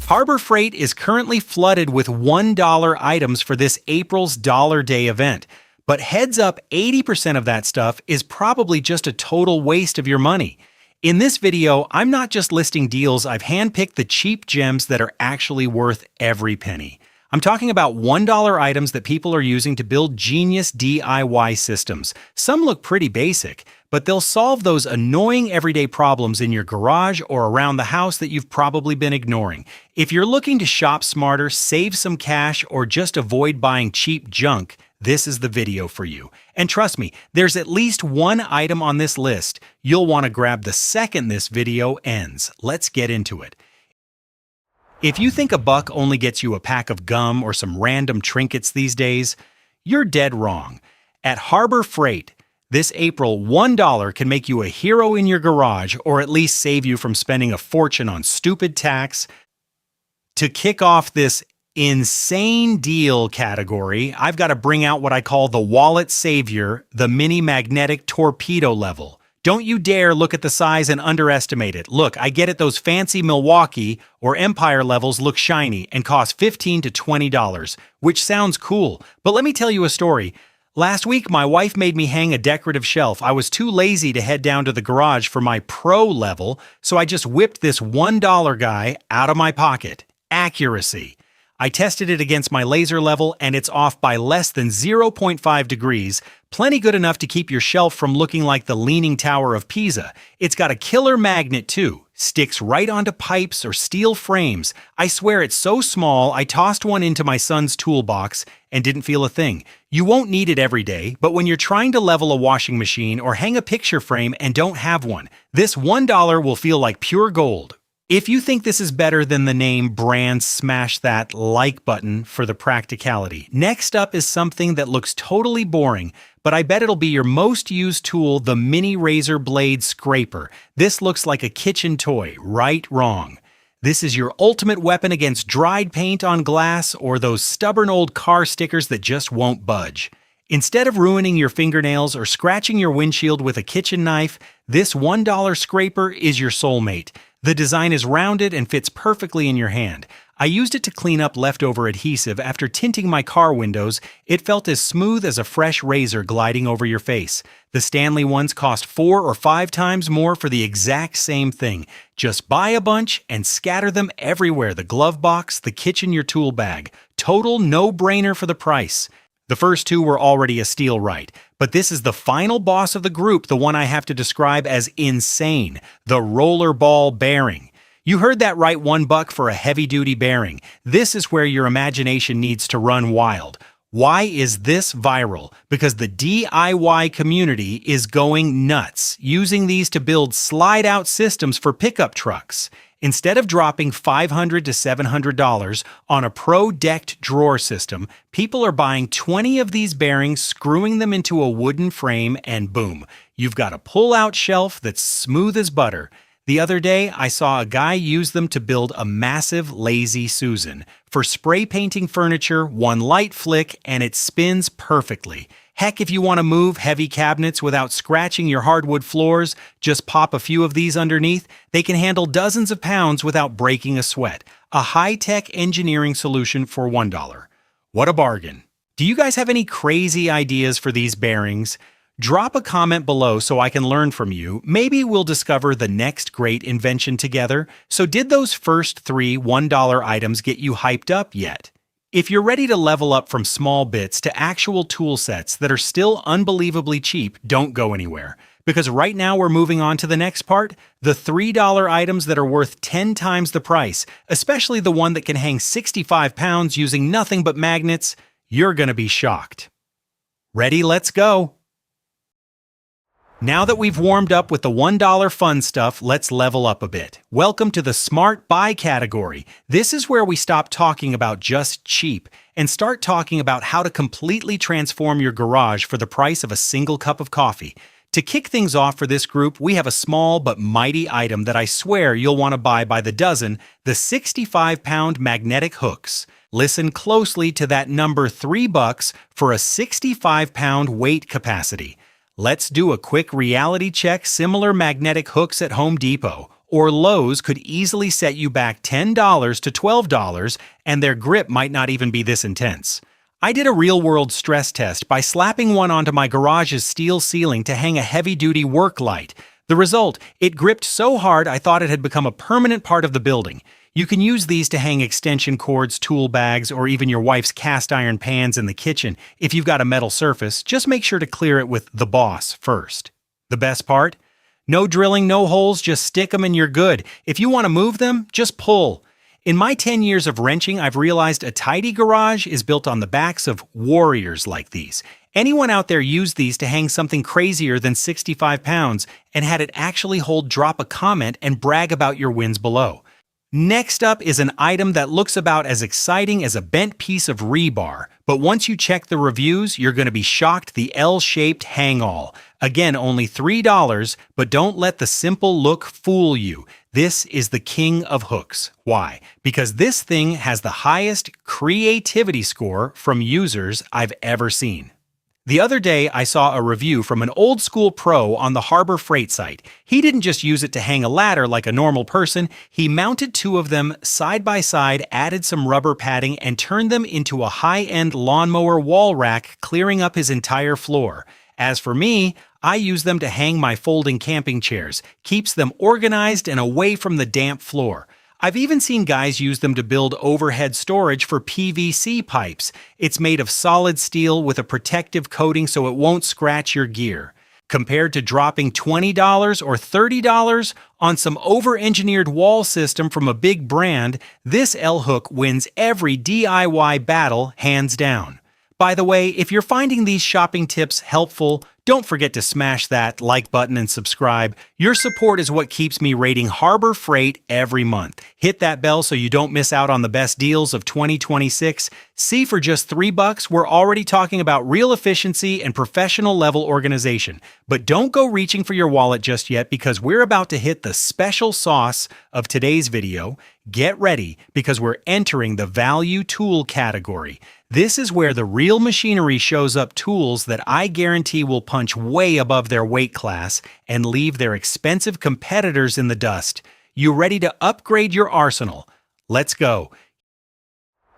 Harbor Freight is currently flooded with $1 items for this April's Dollar Day event. But heads up, 80% of that stuff is probably just a total waste of your money. In this video, I'm not just listing deals, I've handpicked the cheap gems that are actually worth every penny. I'm talking about $1 items that people are using to build genius DIY systems. Some look pretty basic, but they'll solve those annoying everyday problems in your garage or around the house that you've probably been ignoring. If you're looking to shop smarter, save some cash, or just avoid buying cheap junk, this is the video for you. And trust me, there's at least one item on this list you'll want to grab the second this video ends. Let's get into it. If you think a buck only gets you a pack of gum or some random trinkets these days, you're dead wrong. At Harbor Freight, this April, $1 can make you a hero in your garage or at least save you from spending a fortune on stupid tax. To kick off this insane deal category, I've got to bring out what I call the wallet savior, the mini magnetic torpedo level. Don't you dare look at the size and underestimate it. Look, I get it, those fancy Milwaukee or Empire levels look shiny and cost $15 to $20, which sounds cool. But let me tell you a story. Last week, my wife made me hang a decorative shelf. I was too lazy to head down to the garage for my pro level, so I just whipped this $1 guy out of my pocket. Accuracy. I tested it against my laser level, and it's off by less than 0.5 degrees, plenty good enough to keep your shelf from looking like the Leaning Tower of Pisa. It's got a killer magnet, too. Sticks right onto pipes or steel frames. I swear it's so small, I tossed one into my son's toolbox and didn't feel a thing. You won't need it every day, but when you're trying to level a washing machine or hang a picture frame and don't have one, this $1 will feel like pure gold. If you think this is better than the name brand, smash that like button for the practicality. Next up is something that looks totally boring, but I bet it'll be your most used tool, the mini razor blade scraper. This looks like a kitchen toy, right? Wrong. This is your ultimate weapon against dried paint on glass or those stubborn old car stickers that just won't budge. Instead of ruining your fingernails or scratching your windshield with a kitchen knife, this $1 scraper is your soulmate. The design is rounded and fits perfectly in your hand. I used it to clean up leftover adhesive after tinting my car windows. It felt as smooth as a fresh razor gliding over your face. The Stanley ones cost 4 or 5 times more for the exact same thing. Just buy a bunch and scatter them everywhere: the glove box, the kitchen, your tool bag. Total no-brainer for the price. The first two were already a steal, right? But this is the final boss of the group, the one I have to describe as insane, the rollerball bearing. You heard that right, $1 for a heavy-duty bearing. This is where your imagination needs to run wild. Why is this viral? Because the DIY community is going nuts, using these to build slide-out systems for pickup trucks. Instead of dropping $500 to $700 on a pro-decked drawer system, people are buying 20 of these bearings, screwing them into a wooden frame, and boom, you've got a pull-out shelf that's smooth as butter. The other day, I saw a guy use them to build a massive Lazy Susan. For spray painting furniture, one light flick and it spins perfectly. Heck, if you want to move heavy cabinets without scratching your hardwood floors, just pop a few of these underneath. They can handle dozens of pounds without breaking a sweat. A high-tech engineering solution for $1. What a bargain. Do you guys have any crazy ideas for these bearings? Drop a comment below so I can learn from you. Maybe we'll discover the next great invention together. So did those first 3 $1 items get you hyped up yet? If you're ready to level up from small bits to actual tool sets that are still unbelievably cheap, don't go anywhere. Because right now we're moving on to the next part, the $3 items that are worth 10 times the price, especially the one that can hang 65 pounds using nothing but magnets. You're gonna be shocked. Ready? Let's go! Now that we've warmed up with the $1 fun stuff, let's level up a bit. Welcome to the Smart Buy category. This is where we stop talking about just cheap and start talking about how to completely transform your garage for the price of a single cup of coffee. To kick things off for this group, we have a small but mighty item that I swear you'll want to buy by the dozen, the 65-pound magnetic hooks. Listen closely to that number, $3 for a 65-pound weight capacity. Let's do a quick reality check. Similar magnetic hooks at Home Depot or Lowe's could easily set you back $10 to $12, and their grip might not even be this intense. I did a real-world stress test by slapping one onto my garage's steel ceiling to hang a heavy-duty work light. The result, it gripped so hard I thought it had become a permanent part of the building. You can use these to hang extension cords, tool bags, or even your wife's cast iron pans in the kitchen. If you've got a metal surface, just make sure to clear it with the Boss first. The best part? No drilling, no holes, just stick them and you're good. If you want to move them, just pull. In my 10 years of wrenching, I've realized a tidy garage is built on the backs of warriors like these. Anyone out there used these to hang something crazier than 65 pounds and had it actually hold drop a comment and brag about your wins below. Next up is an item that looks about as exciting as a bent piece of rebar, but once you check the reviews, you're going to be shocked. The L-shaped hang-all. Again, only $3, but don't let the simple look fool you. This is the king of hooks. Why? Because this thing has the highest creativity score from users I've ever seen. The other day, I saw a review from an old-school pro on the Harbor Freight site. He didn't just use it to hang a ladder like a normal person. He mounted two of them side by side, added some rubber padding, and turned them into a high-end lawnmower wall rack, clearing up his entire floor. As for me, I use them to hang my folding camping chairs. Keeps them organized and away from the damp floor. I've even seen guys use them to build overhead storage for PVC pipes. It's made of solid steel with a protective coating so it won't scratch your gear. Compared to dropping $20 or $30 on some over-engineered wall system from a big brand, this L-hook wins every DIY battle hands down. By the way, if you're finding these shopping tips helpful, don't forget to smash that like button and subscribe. Your support is what keeps me rating Harbor Freight every month. Hit that bell so you don't miss out on the best deals of 2026. See, for just $3, we're already talking about real efficiency and professional level organization. But don't go reaching for your wallet just yet, because we're about to hit the special sauce of today's video. Get ready, because we're entering the value tool category. This is where the real machinery shows up, tools that I guarantee will punch way above their weight class and leave their expensive competitors in the dust. You ready to upgrade your arsenal? Let's go.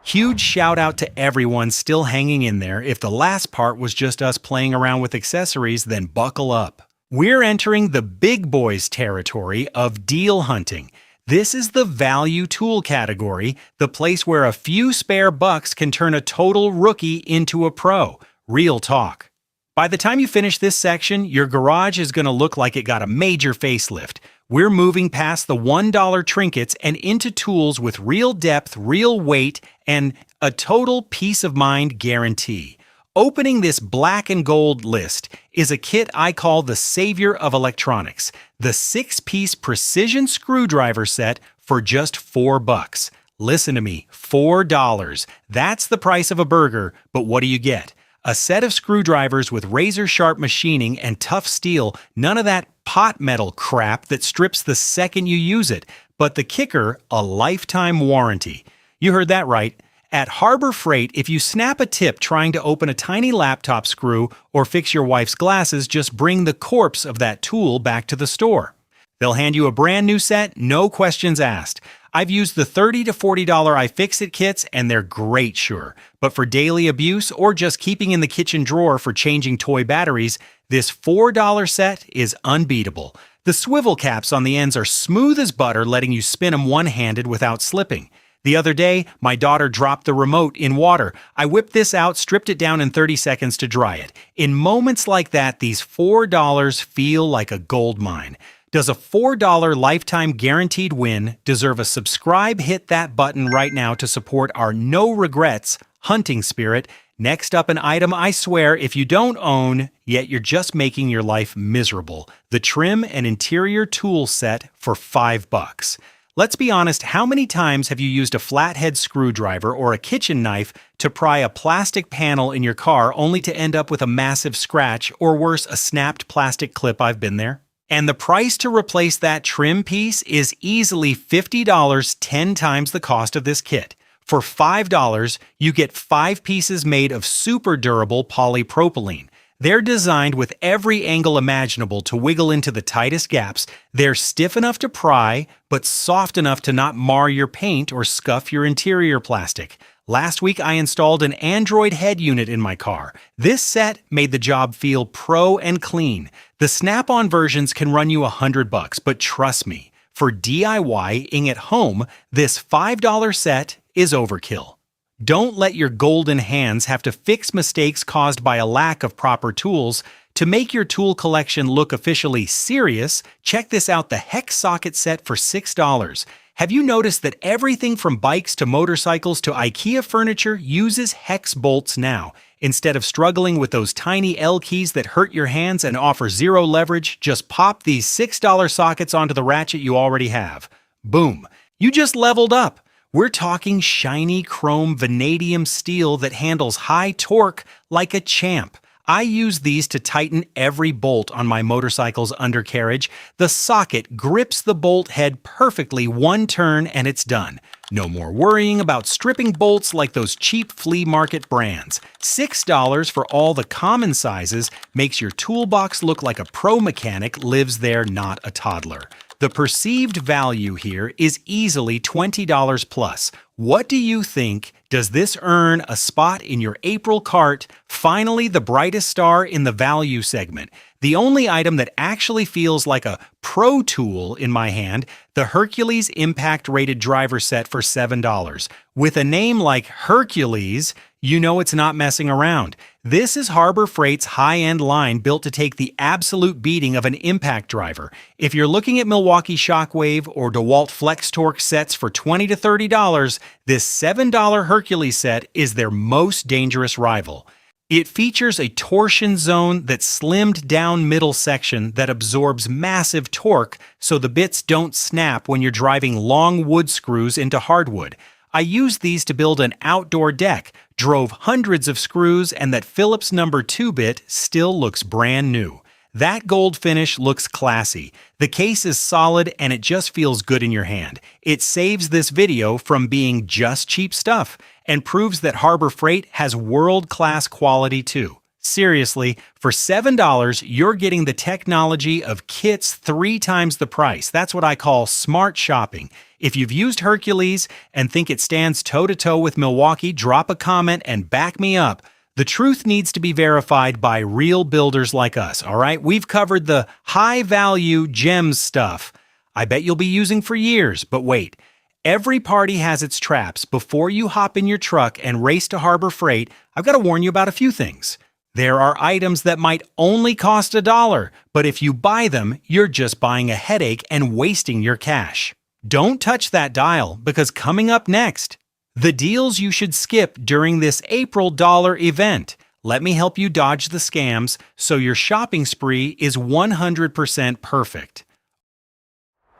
Huge shout out to everyone still hanging in there. If the last part was just us playing around with accessories, then buckle up. We're entering the big boys territory of deal hunting. This is the value tool category, the place where a few spare bucks can turn a total rookie into a pro. Real talk. By the time you finish this section, your garage is going to look like it got a major facelift. We're moving past the $1 trinkets and into tools with real depth, real weight, and a total peace of mind guarantee. Opening this black and gold list is a kit I call the savior of electronics, the 6-piece precision screwdriver set for just $4. Listen to me, $4. That's the price of a burger, but what do you get? A set of screwdrivers with razor-sharp machining and tough steel, none of that pot metal crap that strips the second you use it, but the kicker, a lifetime warranty. You heard that right. At Harbor Freight, if you snap a tip trying to open a tiny laptop screw or fix your wife's glasses, just bring the corpse of that tool back to the store. They'll hand you a brand new set, no questions asked. I've used the $30 to $40 iFixit kits, and they're great, sure. But for daily abuse or just keeping in the kitchen drawer for changing toy batteries, this $4 set is unbeatable. The swivel caps on the ends are smooth as butter, letting you spin them one-handed without slipping. The other day, my daughter dropped the remote in water. I whipped this out, stripped it down in 30 seconds to dry it. In moments like that, these $4 feel like a gold mine. Does a $4 lifetime guaranteed win deserve a subscribe? Hit that button right now to support our no regrets hunting spirit. Next up, an item I swear if you don't own, yet you're just making your life miserable. The trim and interior tool set for $5. Let's be honest, how many times have you used a flathead screwdriver or a kitchen knife to pry a plastic panel in your car only to end up with a massive scratch, or worse, a snapped plastic clip? I've been there. And the price to replace that trim piece is easily $50, 10 times the cost of this kit. For $5, you get 5 pieces made of super durable polypropylene. They're designed with every angle imaginable to wiggle into the tightest gaps. They're stiff enough to pry, but soft enough to not mar your paint or scuff your interior plastic. Last week, I installed an Android head unit in my car. This set made the job feel pro and clean. The Snap-on versions can run you $100, but trust me, for DIY-ing at home, this $5 set is overkill. Don't let your golden hands have to fix mistakes caused by a lack of proper tools. To make your tool collection look officially serious, check this out: the Hex Socket Set for $6. Have you noticed that everything from bikes to motorcycles to IKEA furniture uses hex bolts now? Instead of struggling with those tiny L keys that hurt your hands and offer zero leverage, just pop these $6 sockets onto the ratchet you already have. Boom! You just leveled up. We're talking shiny chrome vanadium steel that handles high torque like a champ. I use these to tighten every bolt on my motorcycle's undercarriage. The socket grips the bolt head perfectly, one turn and it's done. No more worrying about stripping bolts like those cheap flea market brands. $6 for all the common sizes makes your toolbox look like a pro mechanic lives there, not a toddler. The perceived value here is easily $20 plus. What do you think? Does this earn a spot in your April cart? Finally, the brightest star in the value segment. The only item that actually feels like a pro tool in my hand, the Hercules Impact Rated Driver Set for $7. With a name like Hercules, you know it's not messing around. This is Harbor Freight's high-end line built to take the absolute beating of an impact driver. If you're looking at Milwaukee Shockwave or DeWalt Flex Torque sets for $20 to $30, this $7 Hercules set is their most dangerous rival. It features a torsion zone that's slimmed down middle section that absorbs massive torque so the bits don't snap when you're driving long wood screws into hardwood. I used these to build an outdoor deck, drove hundreds of screws, and that Phillips number 2 bit still looks brand new. That gold finish looks classy. The case is solid and it just feels good in your hand. It saves this video from being just cheap stuff and proves that Harbor Freight has world-class quality too. Seriously, for $7, you're getting the technology of kits 3 times the price. That's what I call smart shopping. If you've used Hercules and think it stands toe-to-toe with Milwaukee, drop a comment and back me up. The truth needs to be verified by real builders like us, all right? We've covered the high-value gems stuff I bet you'll be using for years, but wait. Every party has its traps. Before you hop in your truck and race to Harbor Freight, I've got to warn you about a few things. There are items that might only cost $1, but if you buy them, you're just buying a headache and wasting your cash. Don't touch that dial, because coming up next, the deals you should skip during this April dollar event. Let me help you dodge the scams so your shopping spree is 100% perfect.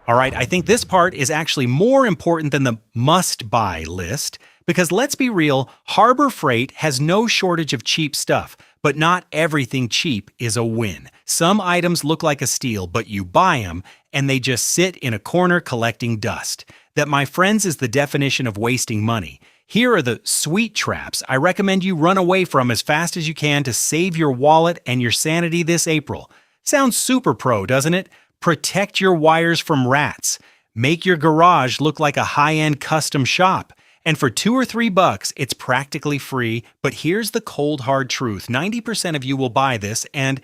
All right, I think this part is actually more important than the must-buy list, because let's be real, Harbor Freight has no shortage of cheap stuff, but not everything cheap is a win. Some items look like a steal, but you buy them, and they just sit in a corner collecting dust. That, my friends, is the definition of wasting money. Here are the sweet traps I recommend you run away from as fast as you can to save your wallet and your sanity this April. Sounds super pro, doesn't it? Protect your wires from rats. Make your garage look like a high-end custom shop. And for $2 or $3, it's practically free. But here's the cold hard truth. 90% of you will buy this and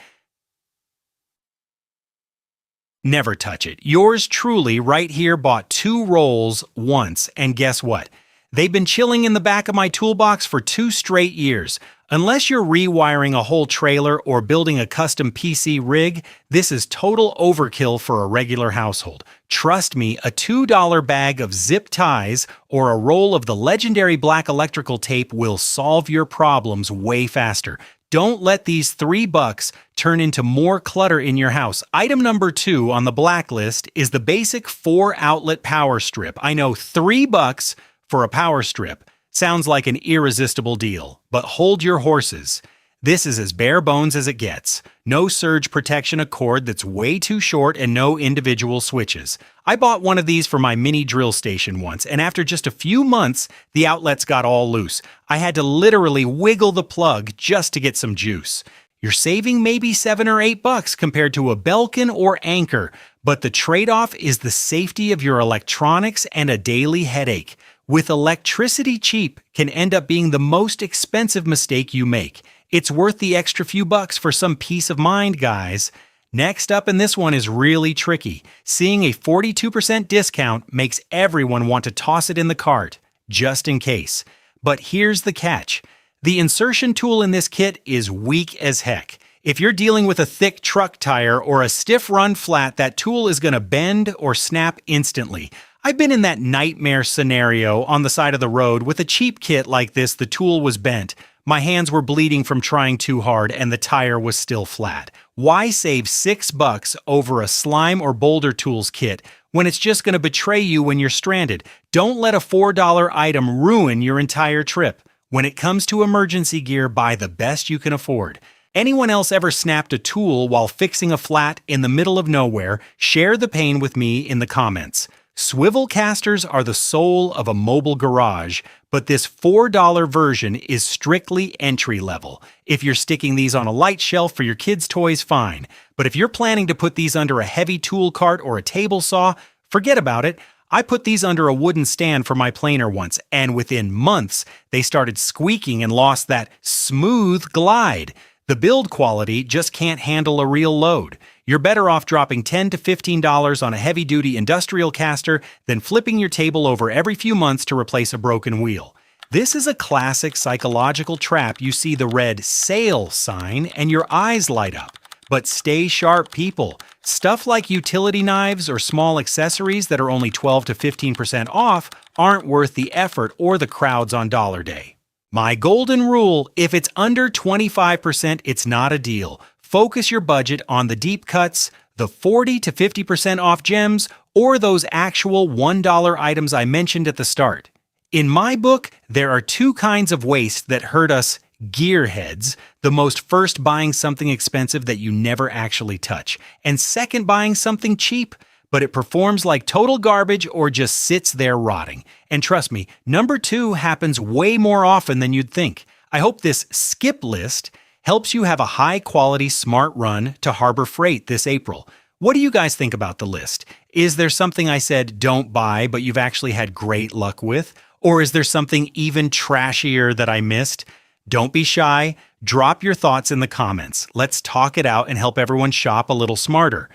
never touch it. Yours truly right here bought 2 rolls once, and guess what? They've been chilling in the back of my toolbox for 2 straight years. Unless you're rewiring a whole trailer or building a custom PC rig, this is total overkill for a regular household. Trust me, a $2 bag of zip ties or a roll of the legendary black electrical tape will solve your problems way faster. Don't let these $3 turn into more clutter in your house. Item number 2 on the blacklist is the basic 4-outlet power strip. I know $3 for a power strip sounds like an irresistible deal, but hold your horses. This is as bare bones as it gets. No surge protection, a cord that's way too short, and no individual switches. I bought one of these for my mini drill station once, and after just a few months, the outlets got all loose. I had to literally wiggle the plug just to get some juice. You're saving maybe $7 or $8 compared to a Belkin or Anker, but the trade-off is the safety of your electronics and a daily headache. With electricity cheap can end up being the most expensive mistake you make. It's worth the extra few bucks for some peace of mind, guys. Next up, and this one is really tricky. Seeing a 42% discount makes everyone want to toss it in the cart, just in case. But here's the catch. The insertion tool in this kit is weak as heck. If you're dealing with a thick truck tire or a stiff run flat, that tool is going to bend or snap instantly. I've been in that nightmare scenario on the side of the road. With a cheap kit like this, the tool was bent. My hands were bleeding from trying too hard and the tire was still flat. Why save $6 over a slime or boulder tools kit when it's just going to betray you when you're stranded? Don't let a $4 item ruin your entire trip. When it comes to emergency gear, buy the best you can afford. Anyone else ever snapped a tool while fixing a flat in the middle of nowhere? Share the pain with me in the comments. Swivel casters are the soul of a mobile garage, but this $4 version is strictly entry level. If you're sticking these on a light shelf for your kids' toys, fine. But if you're planning to put these under a heavy tool cart or a table saw, forget about it. I put these under a wooden stand for my planer once, and within months, they started squeaking and lost that smooth glide. The build quality just can't handle a real load. You're better off dropping $10 to $15 on a heavy-duty industrial caster than flipping your table over every few months to replace a broken wheel. This is a classic psychological trap. You see the red sale sign and your eyes light up. But stay sharp, people. Stuff like utility knives or small accessories that are only 12 to 15% off aren't worth the effort or the crowds on Dollar Day. My golden rule, if it's under 25%, it's not a deal. Focus your budget on the deep cuts, the 40 to 50% off gems, or those actual $1 items I mentioned at the start. In my book, there are two kinds of waste that hurt us gearheads. The most, first, buying something expensive that you never actually touch, and second, buying something cheap, but it performs like total garbage or just sits there rotting. And trust me, number two happens way more often than you'd think. I hope this skip list helps you have a high-quality smart run to Harbor Freight this April. What do you guys think about the list? Is there something I said don't buy, but you've actually had great luck with? Or is there something even trashier that I missed? Don't be shy. Drop your thoughts in the comments. Let's talk it out and help everyone shop a little smarter.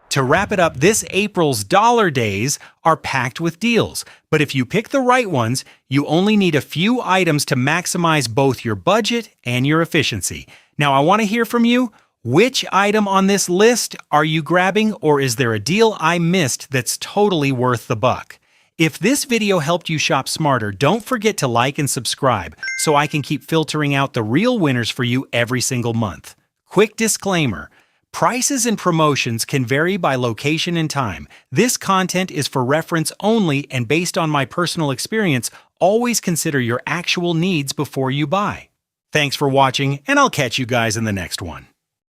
To wrap it up, this April's Dollar Days are packed with deals. But if you pick the right ones, you only need a few items to maximize both your budget and your efficiency. Now, I want to hear from you. Which item on this list are you grabbing, or is there a deal I missed that's totally worth the buck? If this video helped you shop smarter, don't forget to like and subscribe so I can keep filtering out the real winners for you every single month. Quick disclaimer. Prices and promotions can vary by location and time. This content is for reference only and based on my personal experience. Always consider your actual needs before you buy. Thanks for watching, and I'll catch you guys in the next one.